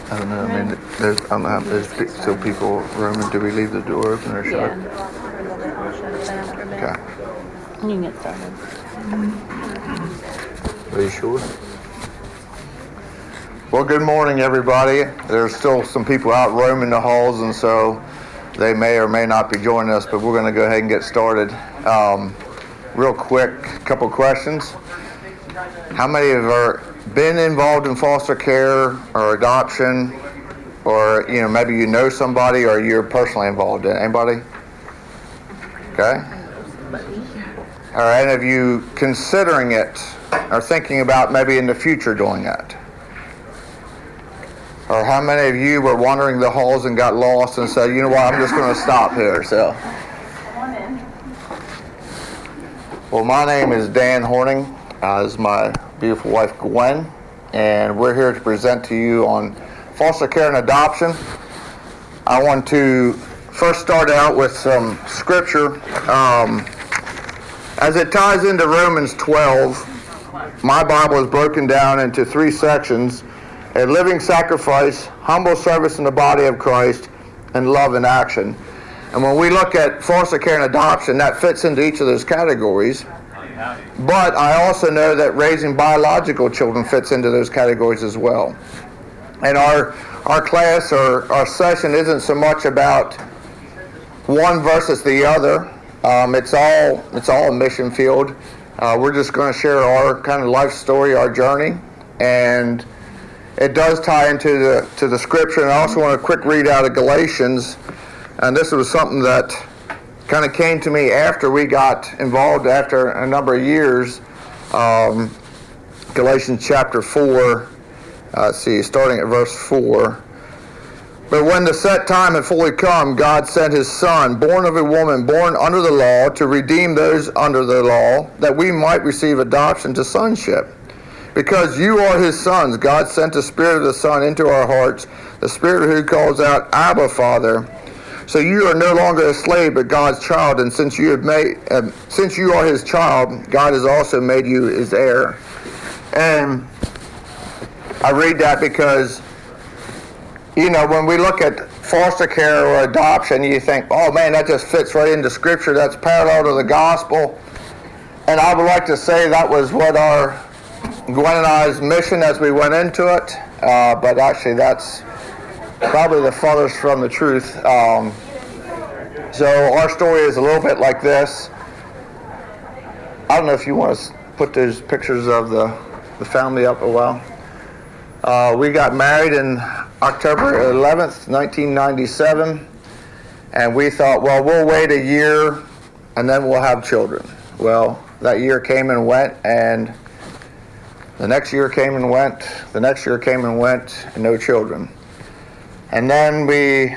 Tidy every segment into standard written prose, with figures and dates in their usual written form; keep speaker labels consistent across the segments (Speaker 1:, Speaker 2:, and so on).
Speaker 1: I don't know. I mean, there's still people roaming. Do we leave the door open or shut?
Speaker 2: Yeah.
Speaker 1: Okay.
Speaker 2: You can get started.
Speaker 1: Are you sure? Well, good morning, everybody. There's still some people out roaming the halls, and so they may or may not be joining us, but we're going to go ahead and get started. Real quick, couple questions. How many have been involved in foster care or adoption, or maybe you know somebody or you're personally involved in it? Anybody? Okay. All right. Have you considering it or thinking about maybe in the future doing it? Or how many of you were wandering the halls and got lost and said, you know what, I'm just going to stop here? So. Well, my name is Dan Horning. This is my beautiful wife, Gwen, and we're here to present to you on foster care and adoption. I want to first start out with some scripture. As it ties into Romans 12, my Bible is broken down into three sections: a living sacrifice, humble service in the body of Christ, and love in action. And when we look at foster care and adoption, that fits into each of those categories. But I also know that raising biological children fits into those categories as well. And our class or our session isn't so much about one versus the other. It's all a mission field. We're just going to share our kind of life story, our journey, and it does tie into the scripture. And I also want a quick read out of Galatians, and this was something that kind of came to me after we got involved after a number of years. Galatians chapter 4, starting at verse 4. But when the set time had fully come, God sent his Son, born of a woman, born under the law, to redeem those under the law, that we might receive adoption to sonship. Because you are his sons, God sent the Spirit of the Son into our hearts, the Spirit who calls out, Abba, Father. So you are no longer a slave, but God's child, and since you are his child, God has also made you his heir. And I read that because, when we look at foster care or adoption, you think, oh man, that just fits right into Scripture. That's parallel to the gospel. And I would like to say that was what our Gwen and I's mission as we went into it. But actually, that's probably the farthest from the truth. So our story is a little bit like this. I don't know if you want to put those pictures of the family up a while. We got married in October 11th, 1997, and we thought, well, we'll wait a year and then we'll have children. Well, that year came and went, and the next year came and went, the next year came and went, and no children. And then we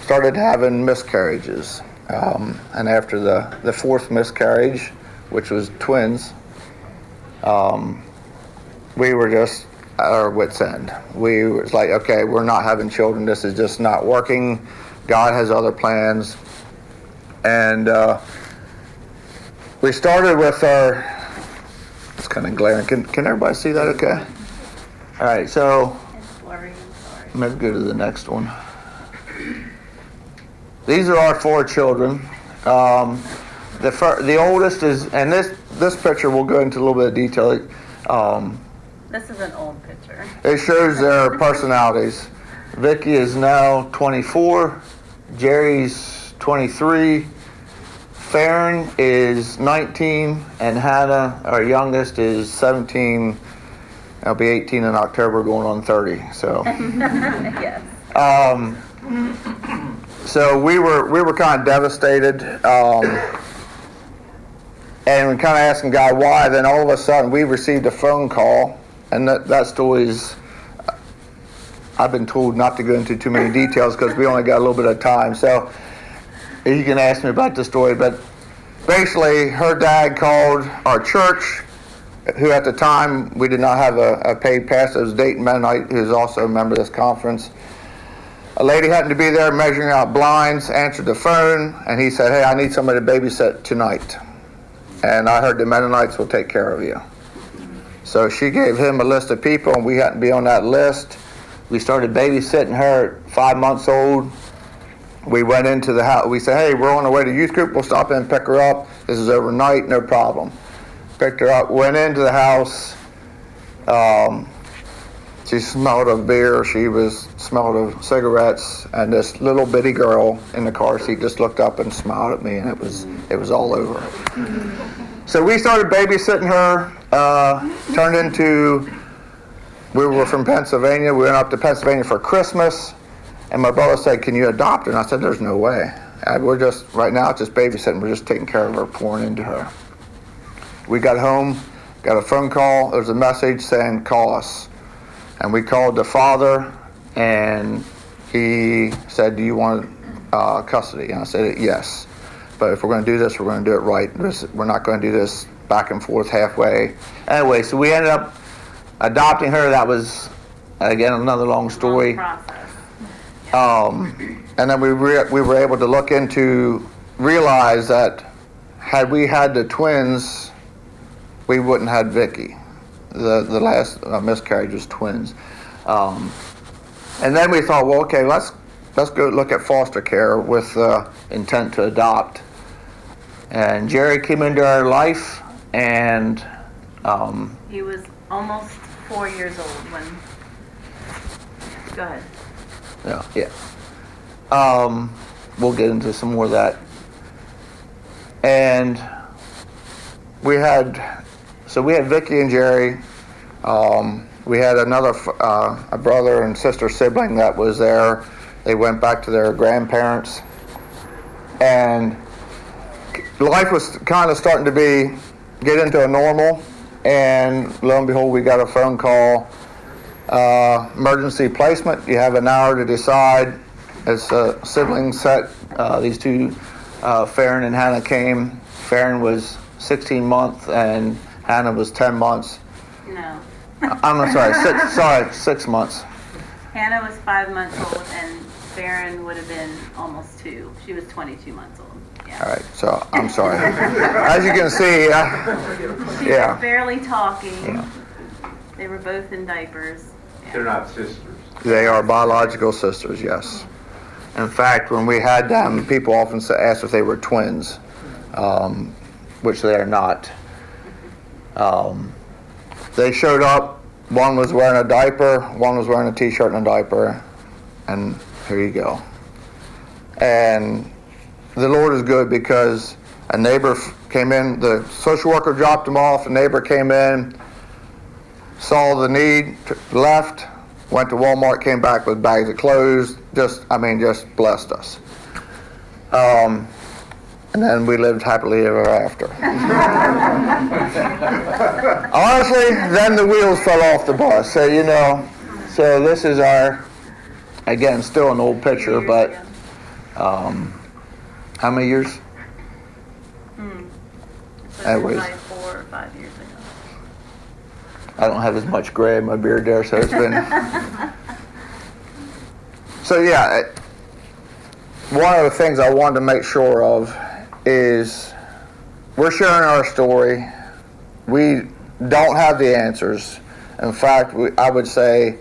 Speaker 1: started having miscarriages. And after the fourth miscarriage, which was twins, we were just at our wits' end. We was like, okay, we're not having children. This is just not working. God has other plans. And we started with it's kind of glaring. Can everybody see that okay? All right, so maybe go to the next one. These are our four children. The oldest is, and this picture we'll go into a little bit of detail.
Speaker 2: This is an old picture.
Speaker 1: It shows their personalities. Vicky is now 24. Jerry's 23. Farron is 19, and Hannah, our youngest, is 17. I'll be 18 in October, going on 30. So.
Speaker 2: Yes.
Speaker 1: So we were kind of devastated, and we kind of asking God why. Then all of a sudden we received a phone call, and that story is, I've been told not to go into too many details because we only got a little bit of time. So you can ask me about the story, but basically her dad called our church, who at the time we did not have a paid pastor. It was Dayton Mennonite, who is also a member of this conference. A lady happened to be there measuring out blinds, answered the phone, and he said, hey, I need somebody to babysit tonight. And I heard the Mennonites will take care of you. So she gave him a list of people, and we happened to be on that list. we started babysitting her at 5 months old. We went into the house. We said, hey, we're on our way to youth group. We'll stop in and pick her up. This is overnight, no problem. Picked her up, went into the house. She smelled of beer. She smelled of cigarettes. And this little bitty girl in the car seat just looked up and smiled at me, and it was all over. So we started babysitting her. We were from Pennsylvania. We went up to Pennsylvania for Christmas. And my brother said, can you adopt her? And I said, there's no way. We're just, right now, it's just babysitting. We're just taking care of her, pouring into her. We got home, got a phone call. There was a message saying, call us. And we called the father, and he said, do you want custody? And I said, yes. But if we're going to do this, we're going to do it right. We're not going to do this back and forth halfway. Anyway, so we ended up adopting her. That was, again, another long story.
Speaker 2: Long process.
Speaker 1: And then we were able to realize that had we had the twins, we wouldn't have had Vicky. The last miscarriage was twins. And then we thought, well, okay, let's go look at foster care with intent to adopt. And Jerry came into our life, and
Speaker 2: He was almost 4 years old when. Go ahead.
Speaker 1: Yeah. We'll get into some more of that. And we had Vicky and Jerry. We had a brother and sister sibling that was there. They went back to their grandparents. And life was kind of starting to get into a normal. And lo and behold, we got a phone call. Emergency placement. You have an hour to decide. As a sibling set, these two, Farron and Hannah, came. Farron was 16 months and Hannah was 10 months.
Speaker 2: No.
Speaker 1: I'm sorry, 6 months.
Speaker 2: Hannah was 5 months old, and Farron would have been almost 2. She was 22 months old. Yeah.
Speaker 1: All right, so I'm sorry. As you can see,
Speaker 2: She was barely talking.
Speaker 1: Yeah.
Speaker 2: They were both in diapers. Yeah.
Speaker 3: They're not sisters.
Speaker 1: They are biological sisters, yes. In fact, when we had them, people often asked if they were twins, which they are not. They showed up. One was wearing a diaper, one was wearing a t-shirt and a diaper, and here you go. And the Lord is good, because a neighbor came in, the social worker dropped them off, a neighbor came in, saw the need, left, went to Walmart, came back with bags of clothes, just blessed us. And then we lived happily ever after. Honestly, then the wheels fell off the bus. So this is our, again, still an old picture, but how many years?
Speaker 2: So
Speaker 1: Anyways.
Speaker 2: like 4 or 5 years ago.
Speaker 1: I don't have as much gray in my beard there, so it's been... So yeah, one of the things I wanted to make sure of is we're sharing our story. We don't have the answers. In fact, I would say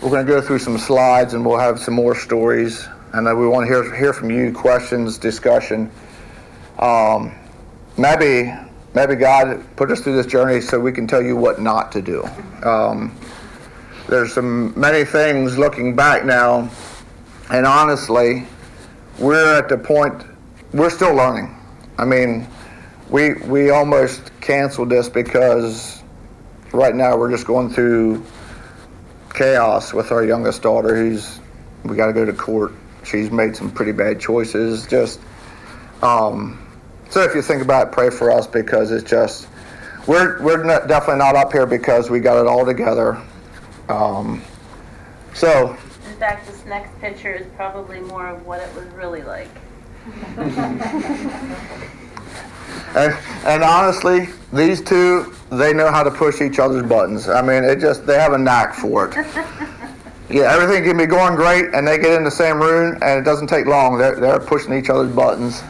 Speaker 1: we're going to go through some slides and we'll have some more stories. And we want to hear from you, questions, discussion. Maybe God put us through this journey so we can tell you what not to do. There's many things looking back now, and honestly, we're at the point, we're still learning. I mean, we almost canceled this because right now we're just going through chaos with our youngest daughter. We got to go to court. She's made some pretty bad choices. So if you think about it, pray for us, because it's just, we're definitely not up here because we got it all together. So.
Speaker 2: In fact, this next picture is probably more of what it was really like.
Speaker 1: And honestly, these two, they know how to push each other's buttons. I mean, they have a knack for it. Yeah, everything can be going great, and they get in the same room, and it doesn't take long. They're pushing each other's buttons.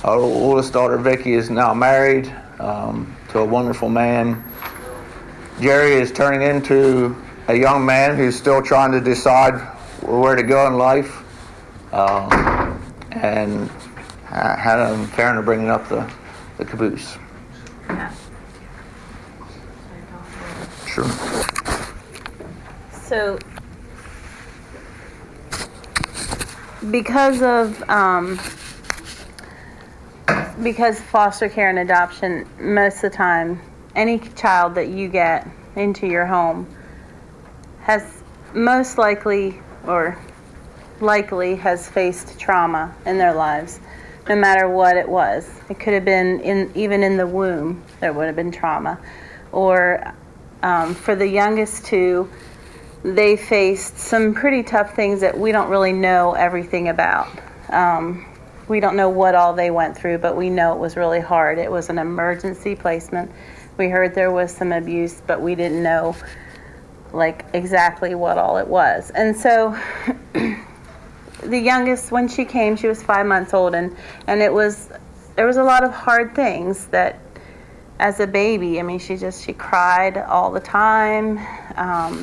Speaker 1: Our oldest daughter, Vicky, is now married to a wonderful man. Jerry is turning into a young man who's still trying to decide where to go in life, and Hannah and Farron are bringing up the caboose.
Speaker 2: Yeah.
Speaker 1: Sure.
Speaker 2: So, because foster care and adoption, most of the time, any child that you get into your home has most likely has faced trauma in their lives, no matter what it was. It could have been even in the womb, there would have been trauma. Or for the youngest two, they faced some pretty tough things that we don't really know everything about. We don't know what all they went through, but we know it was really hard. It was an emergency placement. We heard there was some abuse, but we didn't know exactly what all it was. And so the youngest, when she came, she was 5 months old, and there was a lot of hard things that, as a baby, I mean, she cried all the time.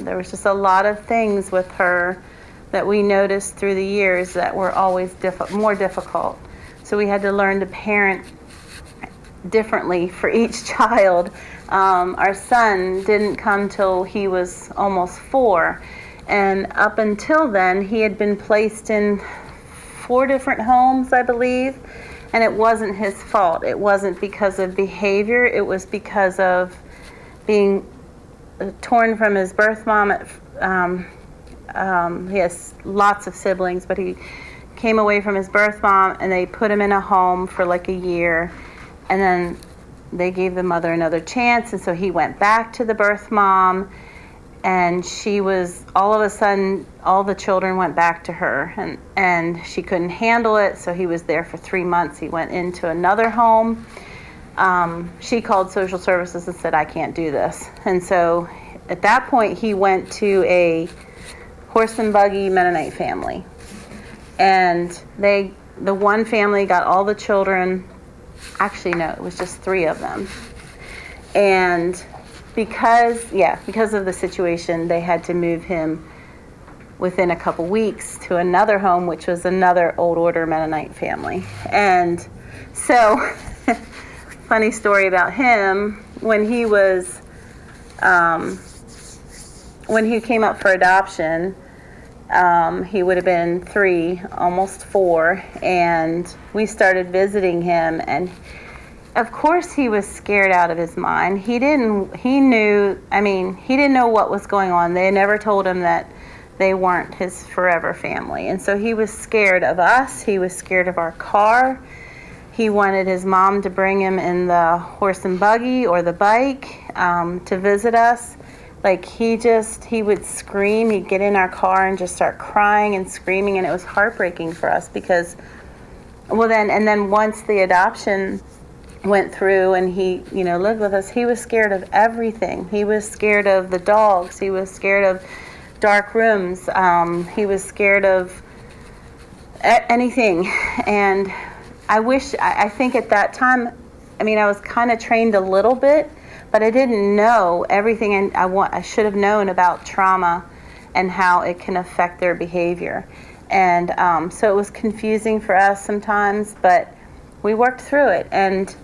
Speaker 2: There was just a lot of things with her that we noticed through the years that were always more difficult. So we had to learn to parent differently for each child. Our son didn't come till he was almost 4, and up until then he had been placed in 4 different homes, I believe, and it wasn't his fault. It wasn't because of behavior. It was because of being torn from his birth mom. He has lots of siblings, but he came away from his birth mom, and they put him in a home for a year, and then they gave the mother another chance, and so he went back to the birth mom, and she was, all of a sudden, all the children went back to her, and she couldn't handle it, so he was there for 3 months. He went into another home. She called social services and said, I can't do this. And so at that point, he went to a horse and buggy Mennonite family. And the one family got all the children. Actually, no, it was just 3 of them. And because of the situation, they had to move him within a couple weeks to another home, which was another old order Mennonite family. And so, funny story about him, when he came up for adoption, he would have been 3, almost 4, and we started visiting him, and of course he was scared out of his mind. He didn't know what was going on. They never told him that they weren't his forever family, and so he was scared of us. He was scared of our car. He wanted his mom to bring him in the horse and buggy or the bike to visit us. He would scream. He'd get in our car and just start crying and screaming, and it was heartbreaking for us because, and then once the adoption went through and he, lived with us, he was scared of everything. He was scared of the dogs. He was scared of dark rooms. He was scared of anything. And I think at that time, I was kind of trained a little bit, but I didn't know everything, and I should have known about trauma and how it can affect their behavior. And so it was confusing for us sometimes, but we worked through it. And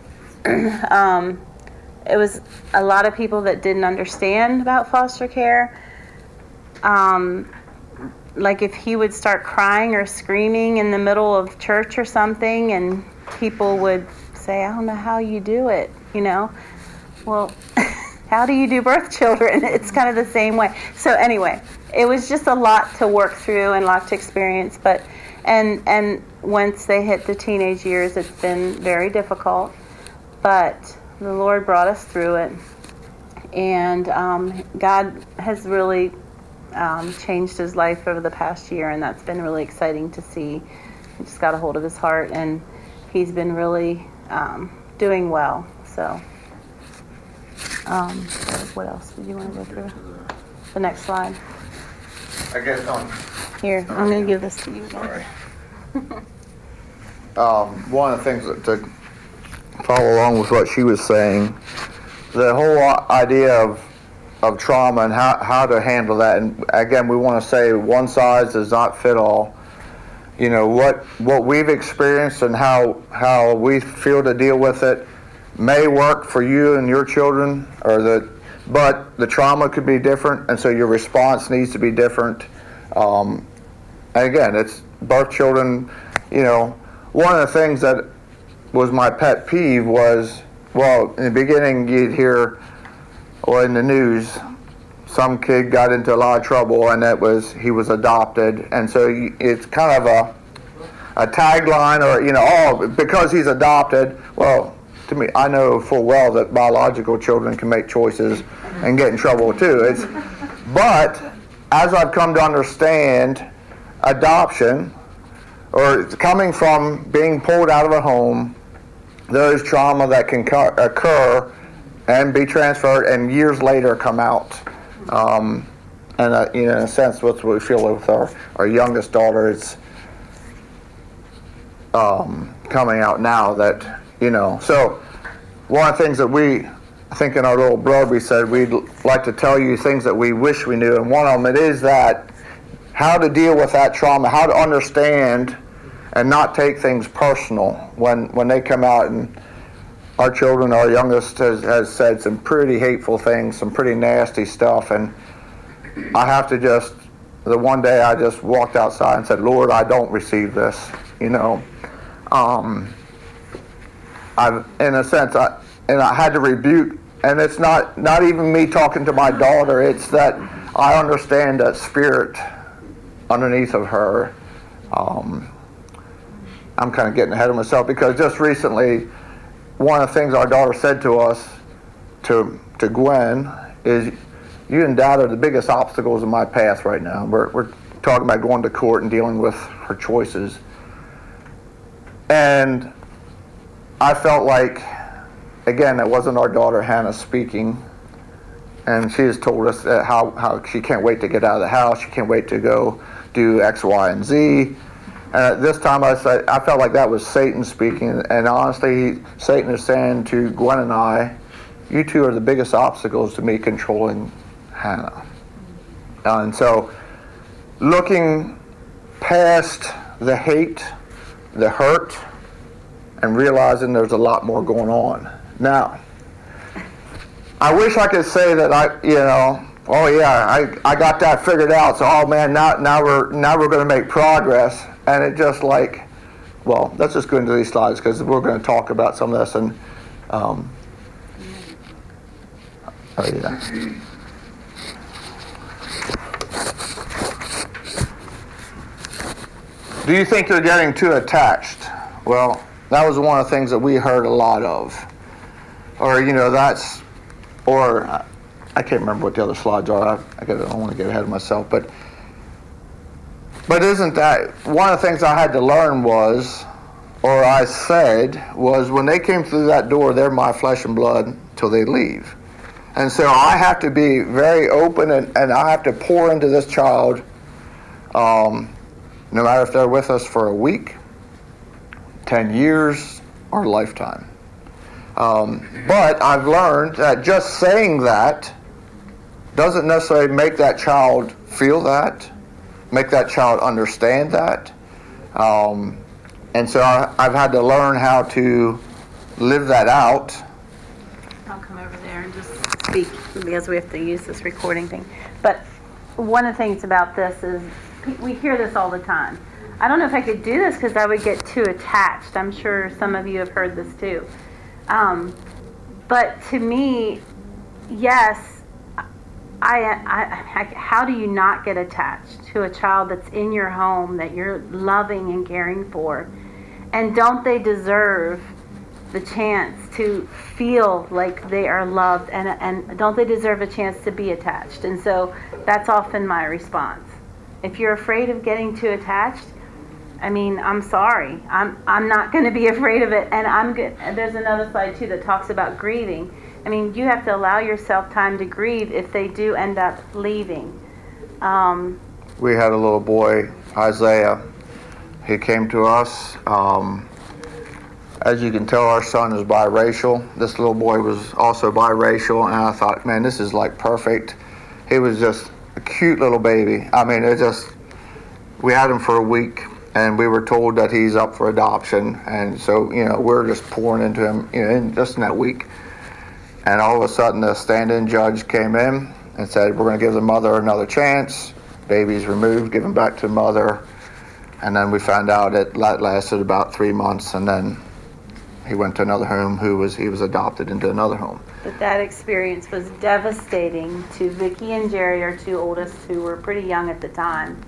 Speaker 2: it was a lot of people that didn't understand about foster care. If he would start crying or screaming in the middle of church or something, and people would say, I don't know how you do it, Well, how do you do birth children? It's kind of the same way. So anyway, it was just a lot to work through and a lot to experience. But and once they hit the teenage years, it's been very difficult. But the Lord brought us through it, and God has really changed his life over the past year, and that's been really exciting to see. He just got a hold of his heart, and he's been really doing well. So. What else did you want to go through? The next slide.
Speaker 1: I guess
Speaker 2: Here, I'm going to give this to you again.
Speaker 1: One of the things to follow along with what she was saying, the whole idea of of trauma and how to handle that. And again, we want to say one size does not fit all. You know, what we've experienced and how we feel to deal with it may work for you and your children, but the trauma could be different, and so your response needs to be different. And again, it's both children. You know, one of the things that was my pet peeve was, well, in the beginning you'd hear, or in the news, some kid got into a lot of trouble, and he was adopted, and so it's kind of a tagline, or, you know, oh, because he's adopted. Well, to me, I know full well that biological children can make choices and get in trouble too. But as I've come to understand, adoption, or coming from being pulled out of a home, there is trauma that can occur and be transferred, and years later come out. And you know, in a sense, what we feel with our youngest daughter, it's coming out now that, you know. So one of the things that I think in our little blurb we said we'd like to tell you things that we wish we knew, and one of them, it is that how to deal with that trauma, how to understand and not take things personal when they come out. And our children, our youngest has said some pretty hateful things, some pretty nasty stuff, and I have to the one day I just walked outside and said, Lord, I don't receive this, you know. In a sense, I had to rebuke, and it's not even me talking to my daughter, it's that I understand that spirit underneath of her. I'm kind of getting ahead of myself, because just recently, one of the things our daughter said to us, to Gwen, is, you and Dad are the biggest obstacles in my path right now. We're talking about going to court and dealing with her choices. And I felt like, again, it wasn't our daughter Hannah speaking, and she has told us that how she can't wait to get out of the house, she can't wait to go do X, Y, and Z. And at this time I felt like that was Satan speaking, and honestly, Satan is saying to Gwen and I, you two are the biggest obstacles to me controlling Hannah. And so, looking past the hate, the hurt, and realizing there's a lot more going on. Now, I wish I could say that oh yeah, I got that figured out. So, oh man, now we're going to make progress. And it just like, well, let's just go into these slides, because we're going to talk about some of this. And oh yeah. Do you think you're getting too attached? Well, that was one of the things that we heard a lot of. Or, you know, I can't remember what the other slides are. I don't want to get ahead of myself. But isn't that, one of the things I had to learn was, or I said, was when they came through that door, they're my flesh and blood till they leave. And so I have to be very open, and I have to pour into this child, no matter if they're with us for a week, 10 years, or a lifetime. But I've learned that just saying that doesn't necessarily make that child feel that, make that child understand that. And so I've had to learn how to live that out.
Speaker 2: I'll come over there and just speak, because we have to use this recording thing. But one of the things about this is, we hear this all the time. I don't know if I could do this because I would get too attached. I'm sure some of you have heard this too. But to me, yes, how do you not get attached to a child that's in your home that you're loving and caring for? And don't they deserve the chance to feel like they are loved, and don't they deserve a chance to be attached? And so that's often my response. If you're afraid of getting too attached, I mean, I'm sorry. I'm not going to be afraid of it. And I'm good. There's another slide too that talks about grieving. I mean, you have to allow yourself time to grieve if they do end up leaving.
Speaker 1: We had a little boy, Isaiah. He came to us, As you can tell, our son is biracial. This little boy was also biracial, and I thought, man, this is like perfect. He was just a cute little baby. I mean, we had him for a week, and we were told that he's up for adoption, and so, we're just pouring into him, just in that week. And all of a sudden, the stand-in judge came in and said, we're going to give the mother another chance. Baby's removed, given back to the mother. And then we found out it lasted about 3 months, and then he went to another home. He was adopted into another home.
Speaker 2: But that experience was devastating to Vicky and Jerry, our two oldest, who were pretty young at the time.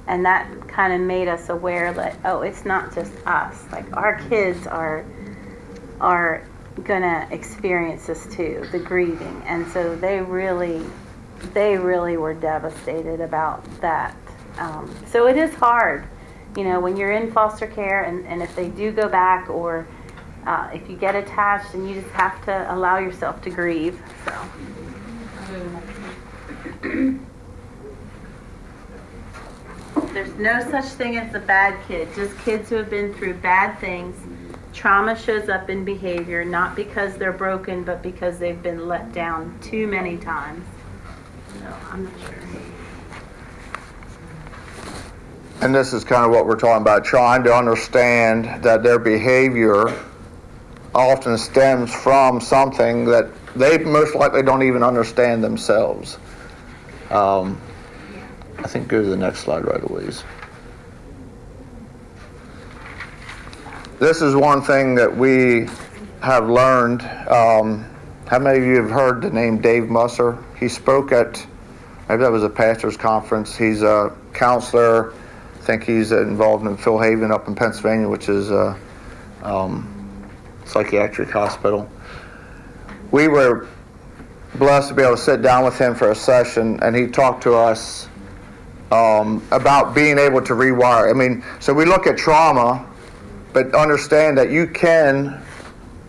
Speaker 2: And that kind of made us aware that, it's not just us. Like, our kids are gonna experience this too, the grieving. And so they really were devastated about that. So it is hard, when you're in foster care, and if they do go back, or if you get attached, and you just have to allow yourself to grieve. So. There's no such thing as a bad kid, just kids who have been through bad things. Trauma shows up in behavior, not because they're broken, but because they've been let down too many times. So, I'm not sure.
Speaker 1: And this is kind of what we're talking about, trying to understand that their behavior often stems from something that they most likely don't even understand themselves. I think go to the next slide right away. This is one thing that we have learned. How many of you have heard the name Dave Musser? He spoke at, maybe that was a pastor's conference. He's a counselor. I think he's involved in Phil Haven up in Pennsylvania, which is a psychiatric hospital. We were blessed to be able to sit down with him for a session, and he talked to us about being able to rewire. I mean, so we look at trauma, but understand that you can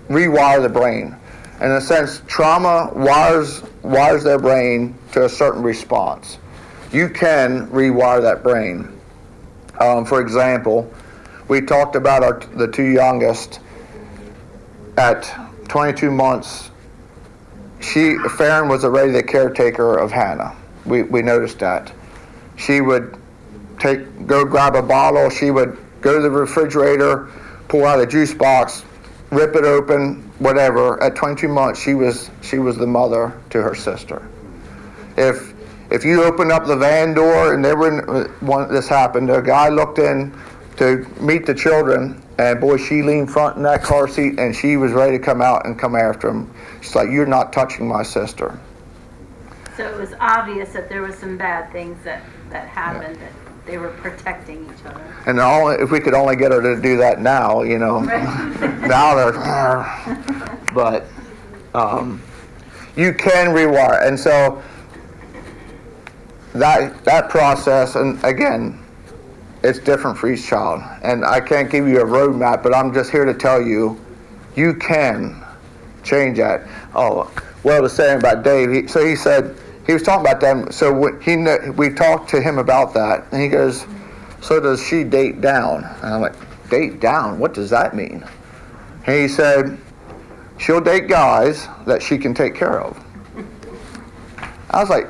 Speaker 1: rewire the brain. In a sense, trauma wires their brain to a certain response. You can rewire that brain. For example, we talked about the two youngest. At 22 months, Farron was already the caretaker of Hannah. We noticed that. She would go grab a bottle. She would go to the refrigerator, pull out a juice box, rip it open, whatever. At 22 months, she was the mother to her sister. If you opened up the van door, and this happened, a guy looked in to meet the children, and boy, she leaned front in that car seat, and she was ready to come out and come after him. She's like, "You're not touching my sister."
Speaker 2: So it was obvious that there was some bad things that happened, that they were protecting each other.
Speaker 1: And if we could only get her to do that now,
Speaker 2: Right.
Speaker 1: Now they're, but you can rewire. And so that process, and again, it's different for each child. And I can't give you a roadmap, but I'm just here to tell you, you can change that. Oh, what I was saying about Dave, he said, he was talking about them, so we talked to him about that, and he goes, "So does she date down?" And I'm like, "Date down? What does that mean?" And he said, "She'll date guys that she can take care of." I was like,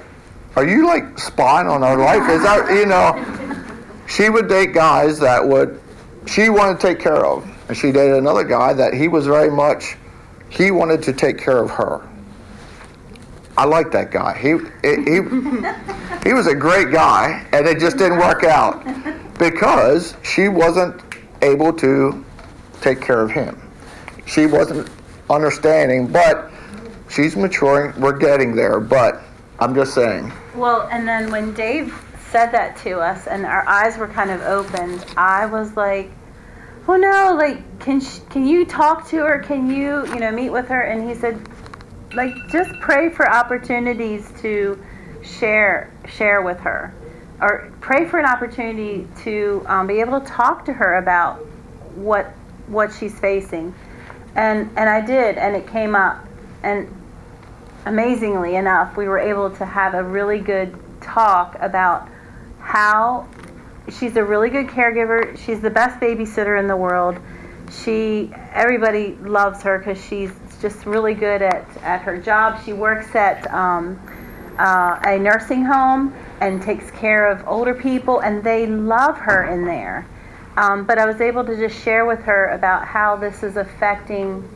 Speaker 1: "Are you like spying on our life?" Is that, she would date guys that she wanted to take care of. And she dated another guy that he wanted to take care of her. I like that guy. He was a great guy, and it just didn't work out because she wasn't able to take care of him. She wasn't understanding, but she's maturing. We're getting there, but I'm just saying.
Speaker 2: Well, and then when Dave said that to us and our eyes were kind of opened, I was like, "Oh no, like, can you talk to her? Can you, meet with her?" And he said, like, just pray for opportunities to share with her, or pray for an opportunity to be able to talk to her about what she's facing. And I did, and it came up, and amazingly enough, we were able to have a really good talk about how she's a really good caregiver. She's the best babysitter in the world. everybody loves her because she's just really good at her job. She works at a nursing home and takes care of older people, and they love her in there. But I was able to just share with her about how this is affecting,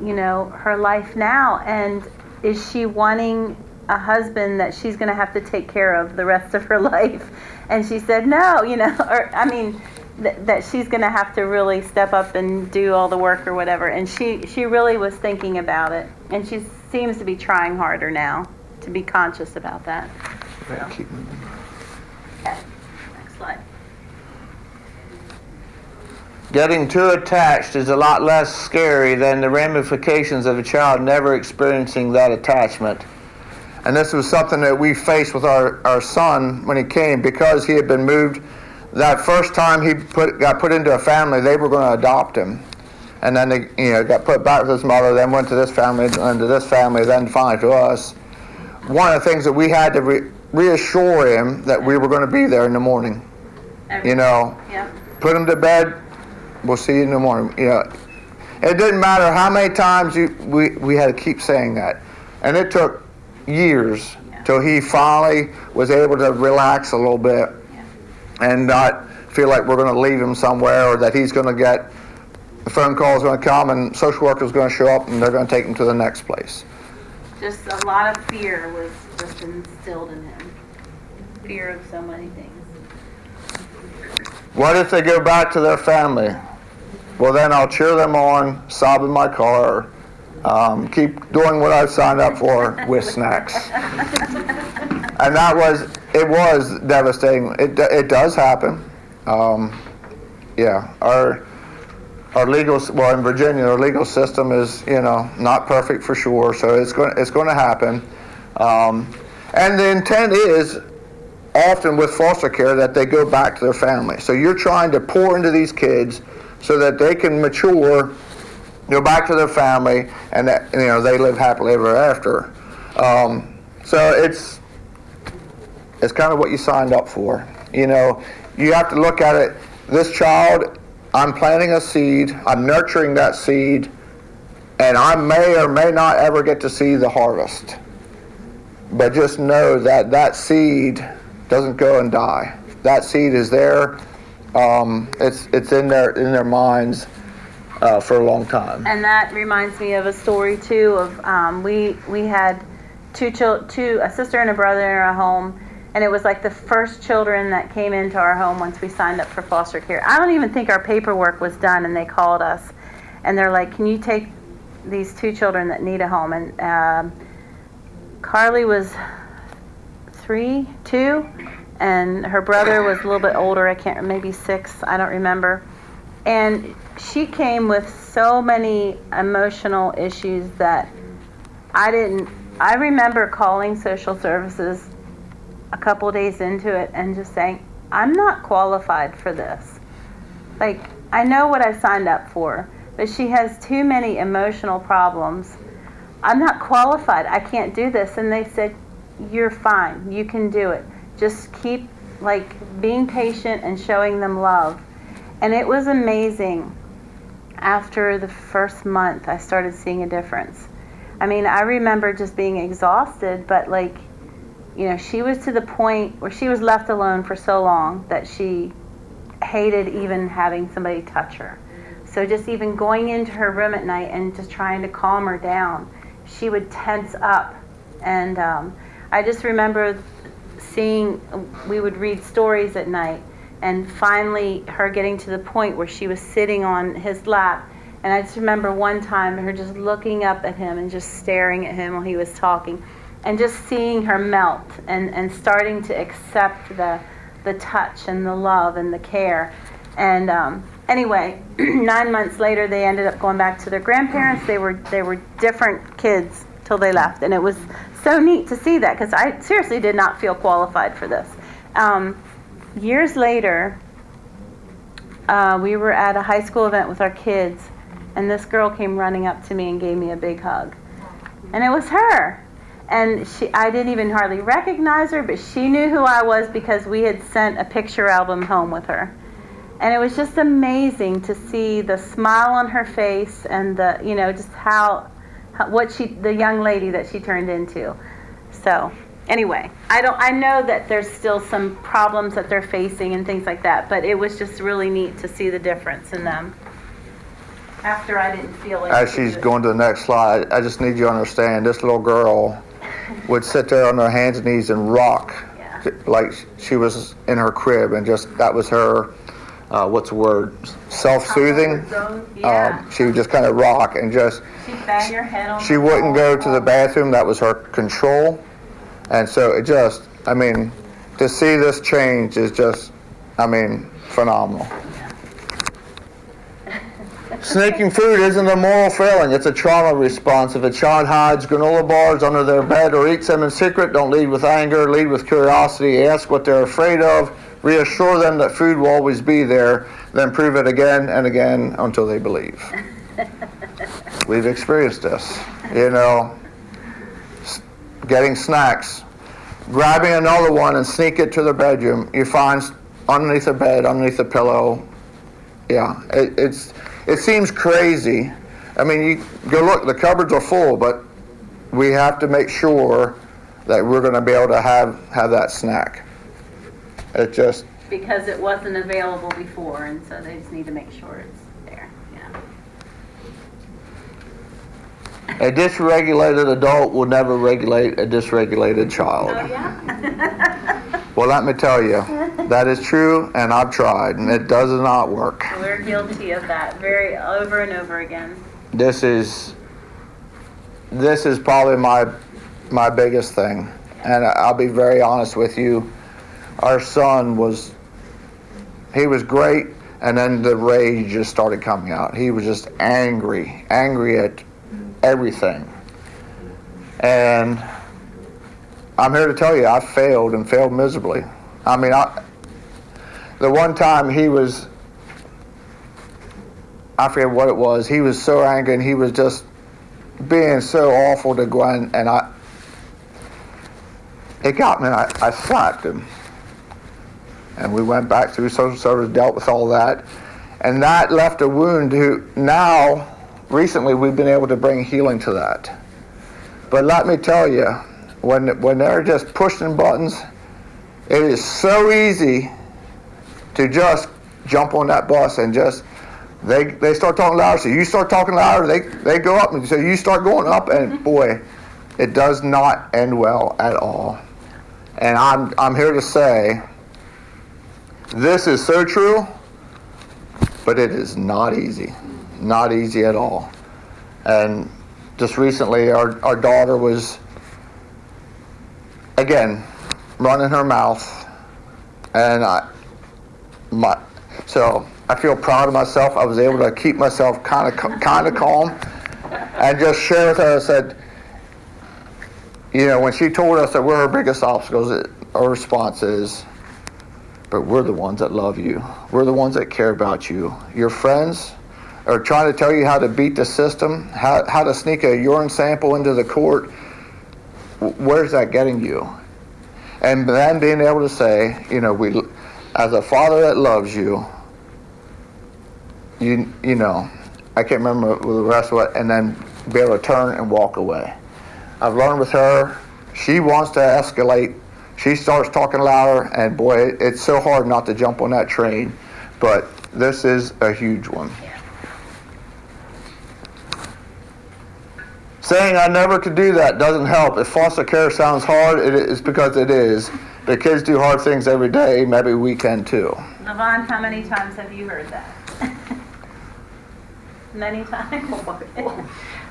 Speaker 2: her life now, and is she wanting a husband that she's going to have to take care of the rest of her life? And she said no, that she's going to have to really step up and do all the work or whatever. And she really was thinking about it, and she seems to be trying harder now to be conscious about that. So.
Speaker 1: Keep moving.
Speaker 2: Okay, next slide.
Speaker 1: Getting too attached is a lot less scary than the ramifications of a child never experiencing that attachment. And this was something that we faced with our son when he came, because he had been moved. That first time he got put into a family, they were going to adopt him. And then they got put back with his mother, then went to this family, and to this family, then finally to us. One of the things that we had to reassure him that we were going to be there in the morning.
Speaker 2: Yeah.
Speaker 1: Put him to bed, we'll see you in the morning. It didn't matter how many times we had to keep saying that. And it took years till he finally was able to relax a little bit and not feel like we're going to leave him somewhere, or that he's going to get the phone call is going to come and social worker is going to show up and they're going to take him to the next place.
Speaker 2: Just a lot of fear was just instilled in him. Fear of so many things.
Speaker 1: What if they go back to their family? Well, then I'll cheer them on, sob in my car, keep doing what I've signed up for with snacks. And it was devastating. It does happen. Our legal, in Virginia, our legal system is, not perfect for sure. So it's going to happen. And the intent is often with foster care that they go back to their family. So you're trying to pour into these kids so that they can mature, go back to their family, and that they live happily ever after. So it's kind of what you signed up for. You have to look at it. This child, I'm planting a seed, I'm nurturing that seed, and I may or may not ever get to see the harvest. But just know that seed doesn't go and die. That seed is there. It's in their minds for a long time.
Speaker 2: And that reminds me of a story too of we had a sister and a brother in our home, and it was like the first children that came into our home once we signed up for foster care. I don't even think our paperwork was done, and they called us, and they're like, "Can you take these two children that need a home?" And Carly was 2, and her brother was a little bit older. Maybe 6. I don't remember. And she came with so many emotional issues that I remember calling social services a couple days into it and just saying, I'm not qualified for this. Like, I know what I signed up for, but she has too many emotional problems. I'm not qualified. I can't do this. And they said, you're fine. You can do it. Just keep being patient and showing them love. And it was amazing. After the first month, I started seeing a difference. I mean, I remember just being exhausted, but she was to the point where she was left alone for so long that she hated even having somebody touch her. So just even going into her room at night and just trying to calm her down, she would tense up. And I just remember we would read stories at night, and finally her getting to the point where she was sitting on his lap. And I just remember one time her just looking up at him and just staring at him while he was talking, and just seeing her melt and starting to accept the touch and the love and the care. And anyway, 9 months later, they ended up going back to their grandparents. They were different kids till they left, and it was so neat to see that, because I seriously did not feel qualified for this. Years later, we were at a high school event with our kids, and this girl came running up to me and gave me a big hug, and it was her. And I didn't even hardly recognize her, but she knew who I was because we had sent a picture album home with her. And it was just amazing to see the smile on her face and the, just the young lady that she turned into. So anyway, I know that there's still some problems that they're facing and things like that, but it was just really neat to see the difference in them. After I didn't feel like.
Speaker 1: As she's going to the next slide, I just need you to understand, this little girl would sit there on her hands and knees and rock like she was in her crib, and just that was her. What's the word? Self-soothing.
Speaker 2: Yeah.
Speaker 1: She would just kind of rock and just.
Speaker 2: She'd bang her head on.
Speaker 1: She wouldn't go to the bathroom. That was her control, and so it just. I mean, to see this change is just. I mean, phenomenal. Sneaking food isn't a moral failing, it's a trauma response. If a child hides granola bars under their bed or eats them in secret, don't lead with anger, lead with curiosity. Ask what they're afraid of, reassure them that food will always be there, then prove it again and again until they believe. We've experienced this, getting snacks, grabbing another one and sneak it to their bedroom. You find underneath the bed, underneath the pillow. Yeah, it seems crazy. I mean, you go look, the cupboards are full, but we have to make sure that we're going to be able to have that snack. It just...
Speaker 2: Because it wasn't available before, and so they just need to make sure it's there. Yeah.
Speaker 1: A dysregulated adult will never regulate a dysregulated child.
Speaker 2: Oh, yeah?
Speaker 1: Well, let me tell you, that is true, and I've tried, and it does not work.
Speaker 2: We're guilty of that over and over again.
Speaker 1: This is probably my biggest thing, and I'll be very honest with you. Our son was great, and then the rage just started coming out. He was just angry at everything, and I'm here to tell you, I failed and failed miserably. I mean, the one time I forget what it was, he was so angry and he was just being so awful to Gwen, and it got me, and I slapped him. And we went back through social service, dealt with all that, and that left a wound. Now, recently, we've been able to bring healing to that. But let me tell you, when they're just pushing buttons, it is so easy to just jump on that bus and just, they start talking louder, so you start talking louder, they go up, and so you start going up, and boy, it does not end well at all. And I'm here to say, this is so true, but it is not easy at all. And just recently, our daughter was, again, running her mouth, and so I feel proud of myself. I was able to keep myself kind of calm, and just share with her. I said, when she told us that we're her biggest obstacles, our response is, but we're the ones that love you. We're the ones that care about you. Your friends are trying to tell you how to beat the system, how to sneak a urine sample into the court. Where's that getting you? And then being able to say, we, as a father that loves you, I can't remember the rest of it, and then be able to turn and walk away. I've learned with her, she wants to escalate. She starts talking louder, and boy, it's so hard not to jump on that train, but this is a huge one. Saying I never could do that doesn't help. If foster care sounds hard, it is because it is. The kids do hard things every day. Maybe we can too.
Speaker 2: Levon, how many times have you heard that? Many times?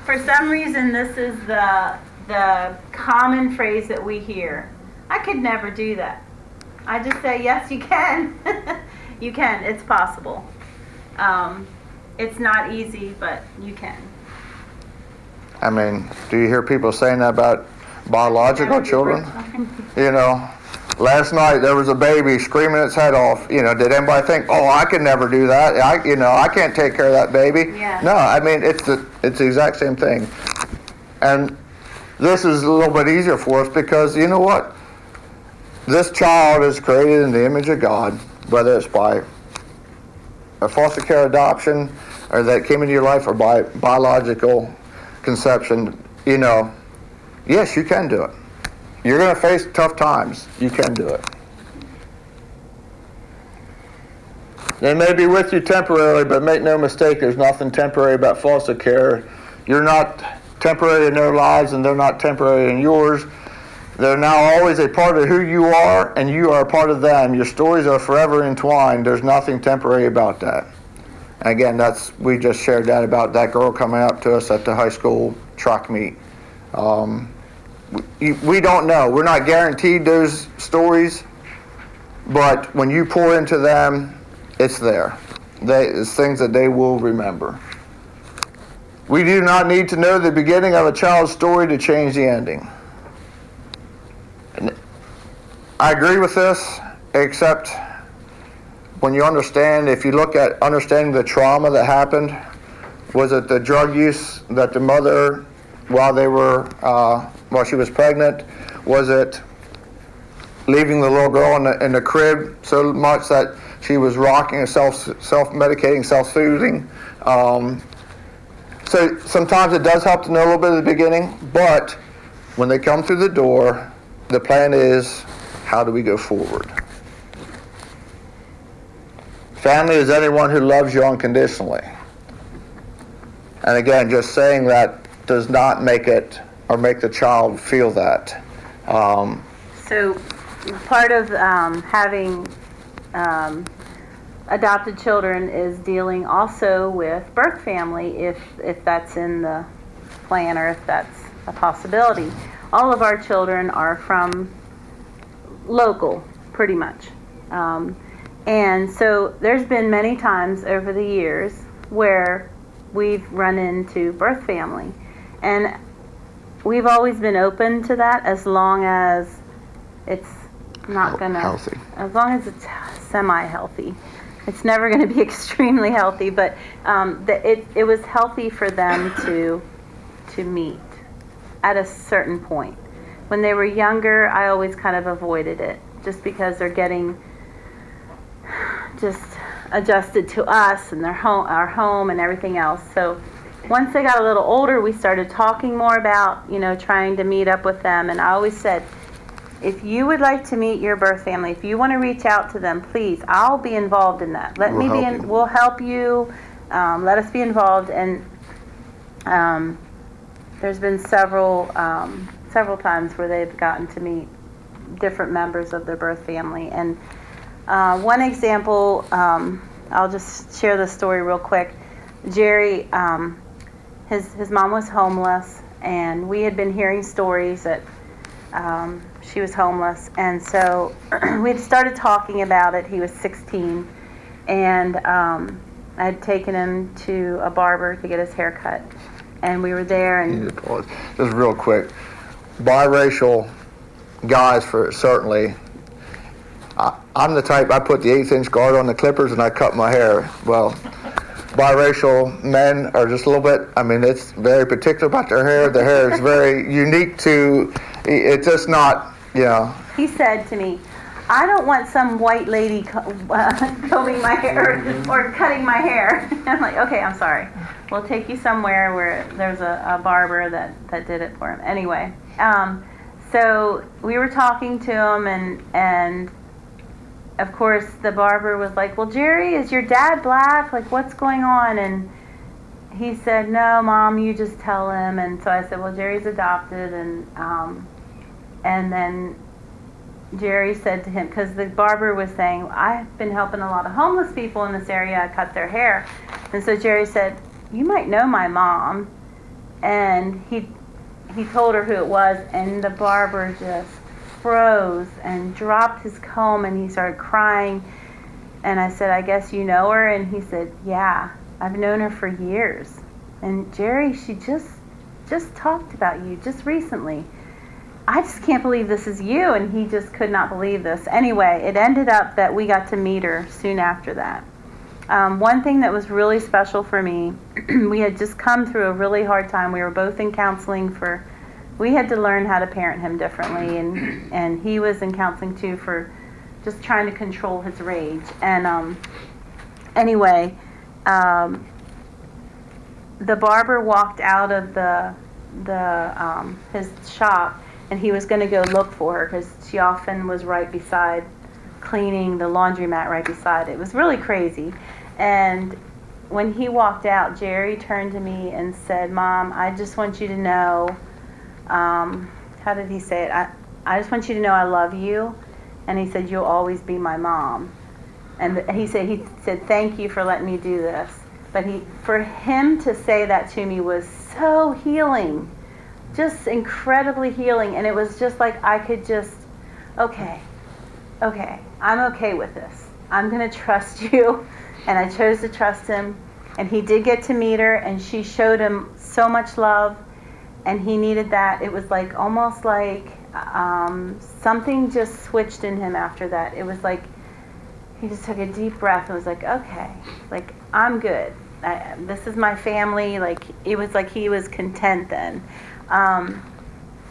Speaker 2: For some reason, this is the common phrase that we hear. I could never do that. I just say, yes, you can. You can. It's possible. It's not easy, but you can.
Speaker 1: I mean, do you hear people saying that about biological children? Last night there was a baby screaming its head off. Did anybody think, oh, I could never do that? I can't take care of that baby.
Speaker 2: Yeah.
Speaker 1: No, I mean, it's the exact same thing. And this is a little bit easier for us because, you know what? This child is created in the image of God, whether it's by a foster care adoption, or that came into your life, or by biological conception, yes, you can do it. You're going to face tough times. You can do it. They may be with you temporarily, but make no mistake, there's nothing temporary about foster care. You're not temporary in their lives, and they're not temporary in yours. They're now always a part of who you are, and you are a part of them. Your stories are forever entwined. There's nothing temporary about that. And again, we just shared that about that girl coming up to us at the high school track meet. We don't know. We're not guaranteed those stories, but when you pour into them, it's there. It's things that they will remember. We do not need to know the beginning of a child's story to change the ending. And I agree with this, except when you understand, if you look at understanding the trauma that happened, was it the drug use that the mother, while she was pregnant, was it leaving the little girl in the crib so much that she was rocking herself, self-medicating, self-soothing? So sometimes it does help to know a little bit at the beginning, but when they come through the door, the plan is, how do we go forward? Family is anyone who loves you unconditionally. And again, just saying that does not make it or make the child feel that.
Speaker 2: So part of having adopted children is dealing also with birth family, if that's in the plan or if that's a possibility. All of our children are from local, pretty much. And so there's been many times over the years where we've run into birth family. And we've always been open to that as long as it's not going to...
Speaker 1: Healthy.
Speaker 2: As long as it's semi-healthy. It's never going to be extremely healthy, but it was healthy for them to meet at a certain point. When they were younger, I always kind of avoided it, just because they're getting just adjusted to us and our home and everything else. So once they got a little older, we started talking more about, trying to meet up with them. And I always said, if you would like to meet your birth family, if you want to reach out to them, please, I'll be involved in that. We'll help you. Let us be involved. And there's been several times where they've gotten to meet different members of their birth family. And one example, I'll just share the story real quick. Jerry, his mom was homeless, and we had been hearing stories that she was homeless, and so we had started talking about it. He was 16, and I had taken him to a barber to get his hair cut, and we were there. And
Speaker 1: you need to pause. Just real quick, biracial guys, for certainly. I'm the type, I put the 1/8-inch guard on the clippers and I cut my hair. Well, biracial men are just a little bit, it's very particular about their hair. Their hair is very unique to, it's just not,
Speaker 2: He said to me, I don't want some white lady combing my hair or cutting my hair. I'm like, okay, I'm sorry. We'll take you somewhere where there's a barber that did it for him. Anyway, so we were talking to him, and of course the barber was like, well, Jerry, is your dad black? Like, what's going on? And he said, no, Mom, you just tell him. And so I said, well, Jerry's adopted. And then Jerry said to him, because the barber was saying, I've been helping a lot of homeless people in this area. I cut their hair. And so Jerry said, you might know my mom. And he told her who it was, and the barber just froze and dropped his comb, and he started crying. And I said, I guess you know her? And he said, yeah, I've known her for years. And Jerry, she just talked about you just recently. I just can't believe this is you. And he just could not believe this. Anyway, it ended up that we got to meet her soon after that. One thing that was really special for me, we had just come through a really hard time. We were both in counseling we had to learn how to parent him differently, and he was in counseling too for just trying to control his rage. And anyway, the barber walked out of his shop, and he was going to go look for her because she often was right beside, cleaning the laundromat right beside it. It was really crazy. And when he walked out, Jerry turned to me and said, "Mom, I just want you to know," how did he say it? I just want you to know I love you. And he said, "You'll always be my mom." And he said, "Thank you for letting me do this." But for him to say that to me was so healing, just incredibly healing. And it was just like I could just, okay, I'm okay with this. I'm going to trust you. And I chose to trust him. And he did get to meet her, and she showed him so much love. And he needed that. It was like almost like something just switched in him after that. It was like he just took a deep breath and was like, okay, like I'm good. This is my family. Like it was like he was content then.